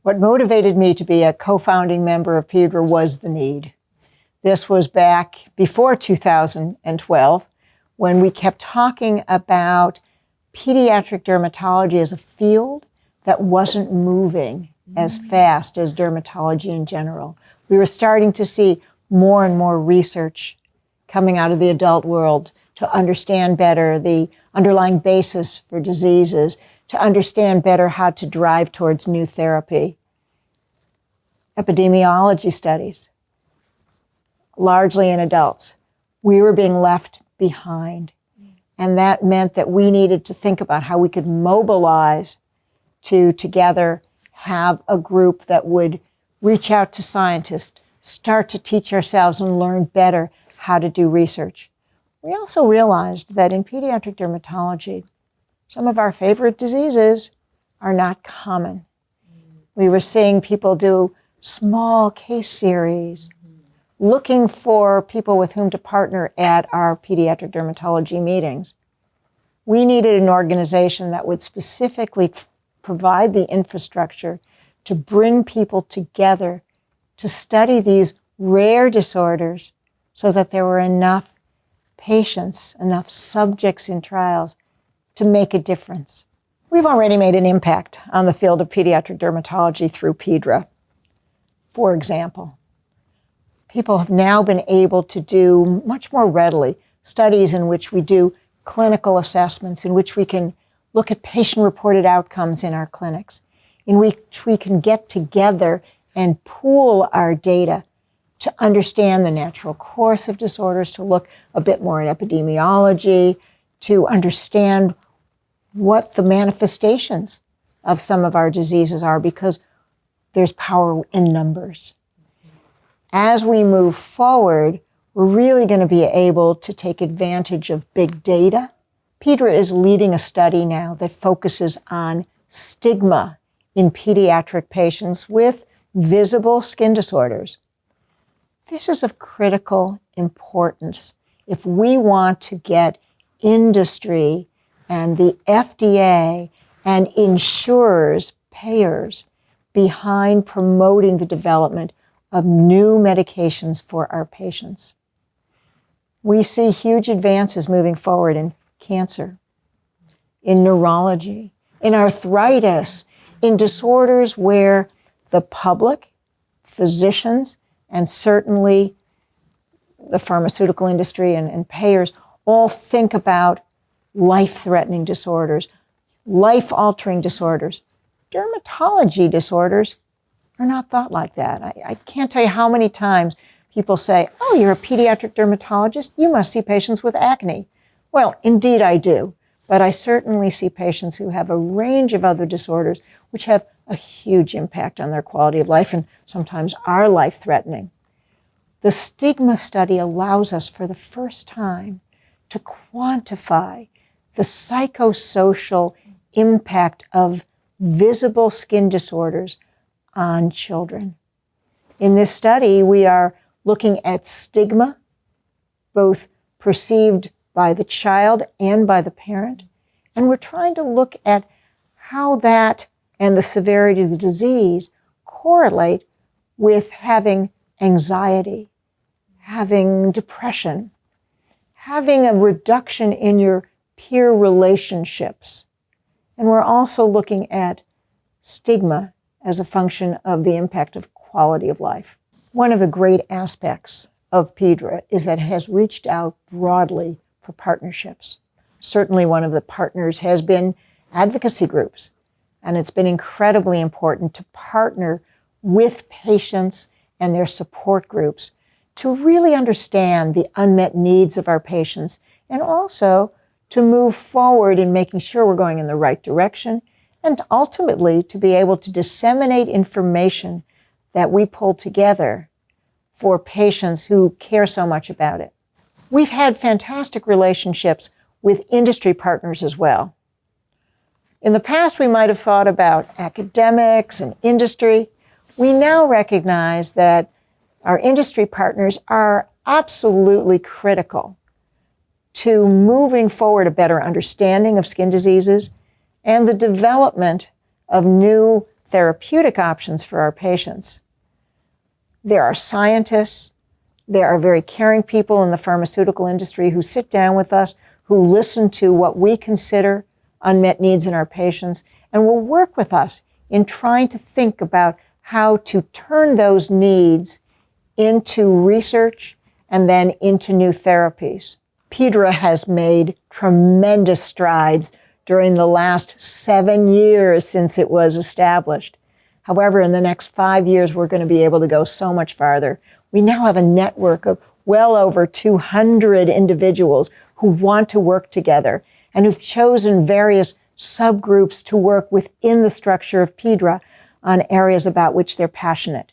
What motivated me to be a co-founding member of PeDRA was the need. This was back before 2012, when we kept talking about pediatric dermatology as a field that wasn't moving as fast as dermatology in general. We were starting to see more and more research coming out of the adult world to understand better the underlying basis for diseases, to understand better how to drive towards new therapy. Epidemiology studies, largely in adults. We were being left behind. And that meant that we needed to think about how we could mobilize to together have a group that would reach out to scientists, start to teach ourselves and learn better how to do research. We also realized that in pediatric dermatology, some of our favorite diseases are not common. We were seeing people do small case series, looking for people with whom to partner at our pediatric dermatology meetings. We needed an organization that would specifically provide the infrastructure to bring people together to study these rare disorders so that there were enough patients, enough subjects in trials to make a difference. We've already made an impact on the field of pediatric dermatology through PeDRA. For example, people have now been able to do much more readily studies in which we do clinical assessments, in which we can look at patient-reported outcomes in our clinics, in which we can get together and pool our data to understand the natural course of disorders, to look a bit more at epidemiology, to understand what the manifestations of some of our diseases are, because there's power in numbers. As we move forward, we're really going to be able to take advantage of big data. PeDRA is leading a study now that focuses on stigma in pediatric patients with visible skin disorders. This is of critical importance if we want to get industry and the FDA and insurers, payers, behind promoting the development of new medications for our patients. We see huge advances moving forward in cancer, in neurology, in arthritis, in disorders where the public, physicians, and certainly the pharmaceutical industry and payers all think about life-threatening disorders, life-altering disorders. Dermatology disorders are not thought like that. I can't tell you how many times people say, "Oh, you're a pediatric dermatologist? You must see patients with acne." Well, indeed I do, but I certainly see patients who have a range of other disorders which have a huge impact on their quality of life and sometimes are life-threatening. The stigma study allows us for the first time to quantify the psychosocial impact of visible skin disorders on children. In this study, we are looking at stigma, both perceived by the child and by the parent, and we're trying to look at how that and the severity of the disease correlate with having anxiety, having depression, having a reduction in your peer relationships. And we're also looking at stigma as a function of the impact of quality of life. One of the great aspects of PeDRA is that it has reached out broadly for partnerships. Certainly one of the partners has been advocacy groups, and it's been incredibly important to partner with patients and their support groups to really understand the unmet needs of our patients and also to move forward in making sure we're going in the right direction and ultimately to be able to disseminate information that we pull together for patients who care so much about it. We've had fantastic relationships with industry partners as well. In the past, we might have thought about academics and industry. We now recognize that our industry partners are absolutely critical to moving forward a better understanding of skin diseases and the development of new therapeutic options for our patients, there are scientists, there are very caring people in the pharmaceutical industry who sit down with us, who listen to what we consider unmet needs in our patients, and will work with us in trying to think about how to turn those needs into research and then into new therapies. PeDRA has made tremendous strides during the last 7 years since it was established. However, in the next 5 years, we're going to be able to go so much farther. We now have a network of well over 200 individuals who want to work together and who've chosen various subgroups to work within the structure of PeDRA on areas about which they're passionate.